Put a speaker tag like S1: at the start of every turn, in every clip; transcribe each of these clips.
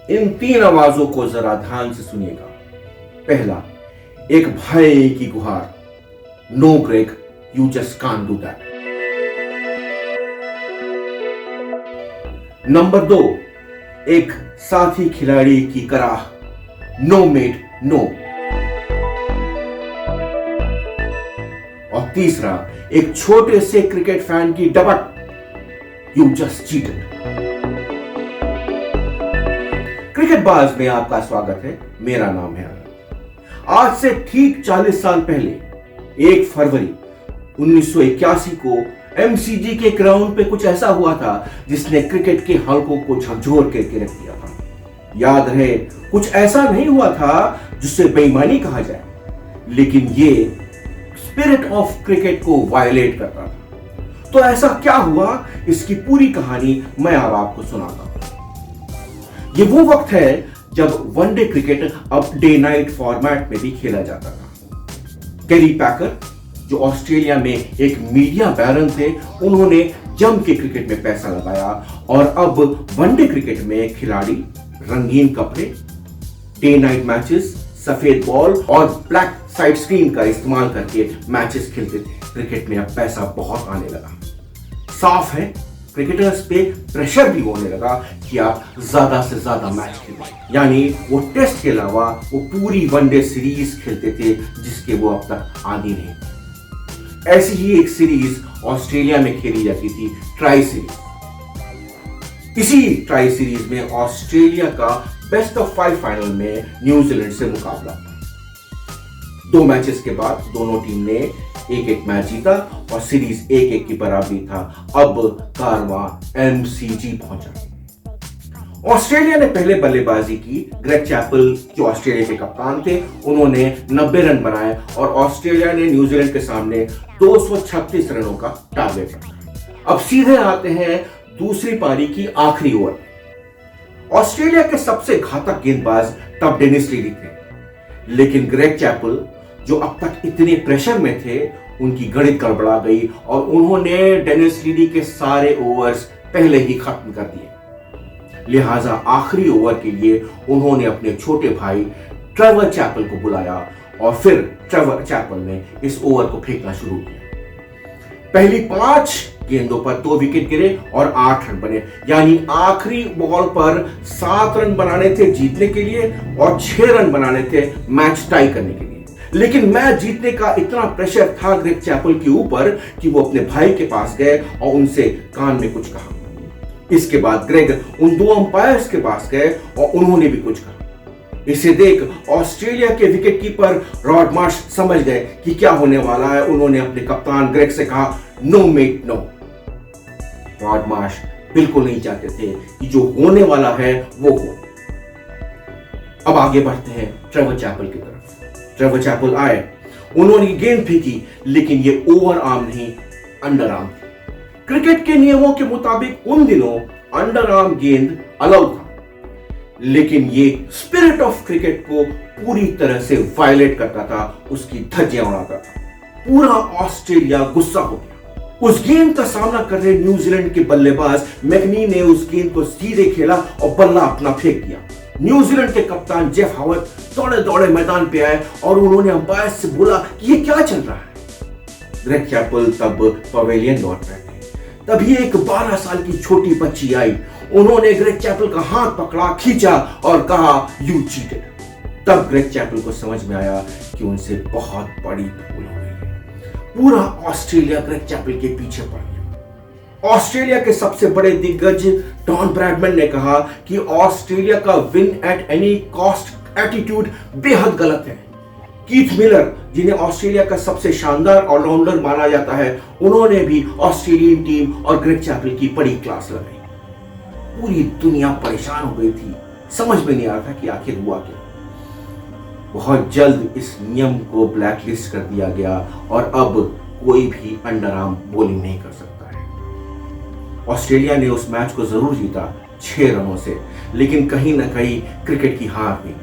S1: इन 3 आवाजों को जरा ध्यान से सुनिएगा। पहला, एक भाई की गुहार, no Greg, you just can't do that. Number 2, एक साथी खिलाड़ी की कराह, नो मेट नो। और तीसरा, एक छोटे से क्रिकेट फैन की डपट, यू जस्ट चीटेड। क्रिकेटबाज में आपका स्वागत है। मेरा नाम है आनंद। आज से ठीक 40 साल पहले 1 फरवरी 1981 को एमसीजी के ग्राउंड पे कुछ ऐसा हुआ था जिसने क्रिकेट के हलकों को झकझोर करके रख दिया था। याद रहे, कुछ ऐसा नहीं हुआ था जिसे बेईमानी कहा जाए, लेकिन ये स्पिरिट ऑफ क्रिकेट को वायलेट करता था। तो ऐसा क्या हुआ, इसकी पूरी कहानी मैं अब आपको सुनाता हूं। ये वो वक्त है जब वनडे क्रिकेट अब डे नाइट फॉर्मेट में भी खेला जाता था। कैरी पैकर, जो ऑस्ट्रेलिया में एक मीडिया बैरन थे, उन्होंने जम के क्रिकेट में पैसा लगाया और अब वनडे क्रिकेट में खिलाड़ी रंगीन कपड़े, डे नाइट मैचेस, सफेद बॉल और ब्लैक साइड स्क्रीन का इस्तेमाल करके मैचेस खेलते थे। क्रिकेट में अब पैसा बहुत आने लगा। साफ है, क्रिकेटर्स पे प्रेशर भी होने लगा कि आप ज्यादा से ज्यादा मैच खेलें। यानी वो टेस्ट के अलावा वो पूरी वनडे सीरीज खेलते थे जिसके वो अब तक आदी नहीं। ऐसी ही एक सीरीज ऑस्ट्रेलिया में खेली जाती थी, ट्राई सीरीज। इसी ट्राई सीरीज में ऑस्ट्रेलिया का बेस्ट ऑफ 5 फाइनल में न्यूजीलैंड से मुकाबला था। 2 मैचेस के बाद दोनों टीम ने 1-1 मैच जीता और सीरीज 1-1 की बराबरी था। अब कारवां एमसीजी पहुंचा। ऑस्ट्रेलिया ने पहले बल्लेबाजी की। ग्रेग चैपल, जो ऑस्ट्रेलिया के कप्तान थे, उन्होंने 90 रन बनाए और ऑस्ट्रेलिया ने न्यूजीलैंड के सामने 236 रनों का टारगेट रखा। अब सीधे आते हैं दूसरी पारी की आखिरी ओवर। ऑस्ट्रेलिया के सबसे घातक गेंदबाज तब डेनिस लीडी थे, लेकिन ग्रेग चैपल, जो अब तक इतने प्रेशर में थे, उनकी गणित गड़बड़ा गई और उन्होंने डेनिस लीडी के सारे ओवर्स पहले ही खत्म कर दिए। लिहाजा आखिरी ओवर के लिए उन्होंने अपने छोटे भाई ट्रेवर चैपल को बुलाया और फिर ट्रेवर चैपल ने इस ओवर को फेंकना शुरू किया। पहली 5 गेंदों पर 2 विकेट गिरे और 8 रन बने। यानी आखिरी बॉल पर 7 रन बनाने थे जीतने के लिए और 6 रन बनाने थे मैच टाई करने के लिए। लेकिन मैच जीतने का इतना प्रेशर था ग्रेग चैपल के ऊपर कि वो अपने भाई के पास गए और उनसे कान में कुछ कहा। इसके बाद ग्रेग उन 2 अंपायर्स के पास गए और उन्होंने भी कुछ कहा। इसे देख ऑस्ट्रेलिया के विकेट कीपर रॉड मार्श समझ गए कि क्या होने वाला है। उन्होंने अपने कप्तान ग्रेग से कहा, no mate no. Rod Marsh बिल्कुल नहीं चाहते थे कि जो होने वाला है वो हो। अब आगे बढ़ते हैं ट्रेवर चैपल की तरफ। ट्रेवर चैपल आए, उन्होंने गेंद फेंकी, लेकिन ये ओवर आर्म नहीं, अंडर आर्म थी। क्रिकेट के नियमों के मुताबिक उन दिनों अंडर आर्म गेंद अलाउ था, लेकिन ये स्पिरिट ऑफ क्रिकेट को पूरी तरह से वायलेट करता था, उसकी धज्जियां उड़ाता था। पूरा ऑस्ट्रेलिया गुस्सा हो गया। उस गेंद का सामना कर रहे न्यूजीलैंड के बल्लेबाज मैकनी ने उस गेंद को सीधे खेला और बल्ला अपना फेंक दिया। न्यूजीलैंड के कप्तान जेफ हावर्ड दौड़े दौड़े मैदान पे आए और उन्होंने अंपायर से बोला कि ये क्या चल रहा है। ग्रेग चैपल तब पवेलियन लौट रहे थे। तभी एक 12 साल की छोटी बच्ची आई। उन्होंने ग्रेग चैपल का हाथ पकड़ा, खींचा और कहा, यू चीटेड। तब ग्रेग चैपल को समझ में आया कि उनसे बहुत बड़ी भूल हो गई है। पूरा ऑस्ट्रेलिया ग्रेग चैपल के पीछे पड़ गया। ऑस्ट्रेलिया के सबसे बड़े दिग्गज डॉन ब्रैडमैन ने कहा कि ऑस्ट्रेलिया का win at any cost attitude बेहद गलत है। कीथ मिलर, जिन्हें ऑस्ट्रेलिया का सबसे शानदार ऑलराउंडर माना जाता है, उन्होंने भी ऑस्ट्रेलियन टीम और ग्रेग चैपल की बड़ी क्लास लगाई। पूरी दुनिया परेशान हो गई थी, समझ में नहीं आ रहा था कि आखिर हुआ क्या। बहुत जल्द इस नियम को ब्लैकलिस्ट कर दिया गया और अब कोई भी अंडर आर्म बॉलिंग नहीं कर सकता है। ऑस्ट्रेलिया ने उस मैच को जरूर जीता 6 रनों से, लेकिन कहीं ना कहीं क्रिकेट की हार हुई।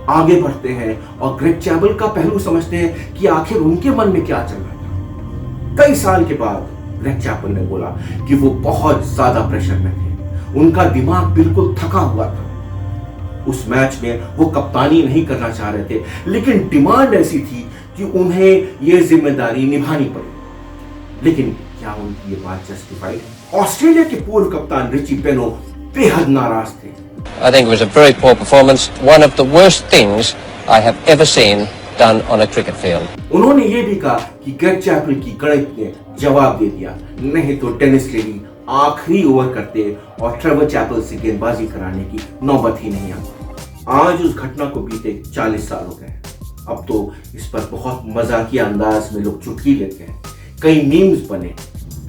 S1: आगे बढ़ते हैं और ग्रेग चैपल का पहलू समझते हैं कि आखिर उनके मन में क्या चल रहा था। कई साल के बाद ग्रेग चैपल ने बोला कि वो बहुत ज्यादा प्रेशर में थे, उनका दिमाग बिल्कुल थका हुआ था। उस मैच में वो कप्तानी नहीं करना चाह रहे थे, लेकिन डिमांड ऐसी थी कि उन्हें यह जिम्मेदारी निभानी पड़ी। लेकिन क्या उनकी ये बात जस्टिफाइड है? ऑस्ट्रेलिया के पूर्व कप्तान रिची पेनो बेहद नाराज थे।
S2: I think it was a very poor performance, one of the worst things I have ever seen done on a cricket field.
S1: उन्होंने ये भी कहा कि ग्रेग चैपल की गणित ने जवाब दे दिया, नहीं तो डेनिस लिली आखिरी ओवर करते और ट्रेवर चैपल से गेंदबाजी कराने की नौबत ही नहीं आती। आज उस घटना को बीते 40 साल हो गए। अब तो इस पर बहुत मजाकिया अंदाज में लोग चुटकी लेते हैं, कई मीम्स बने।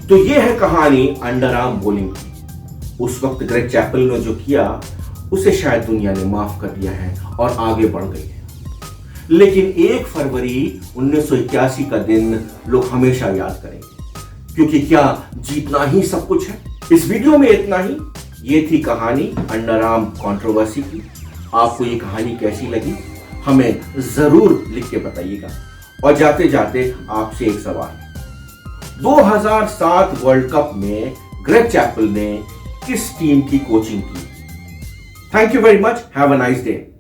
S1: तो ये है कहानी अंडर आर्म बॉलिंग की। उस वक्त ग्रेग चैपल ने जो किया उसे शायद दुनिया ने माफ कर दिया है और आगे बढ़ गई है। लेकिन 1 फरवरी 1981 का दिन लोग हमेशा याद करेंगे, क्योंकि क्या जीतना ही सब कुछ है। इस वीडियो में इतना ही। ये थी कहानी अंडर आर्म कंट्रोवर्सी की। आपको ये कहानी कैसी लगी हमें जरूर लिख के बताइएगा। और जाते जाते आपसे एक सवाल, 2007 वर्ल्ड कप में ग्रेग चैपल ने किस टीम की कोचिंग की? Thank you very much. Have a nice day.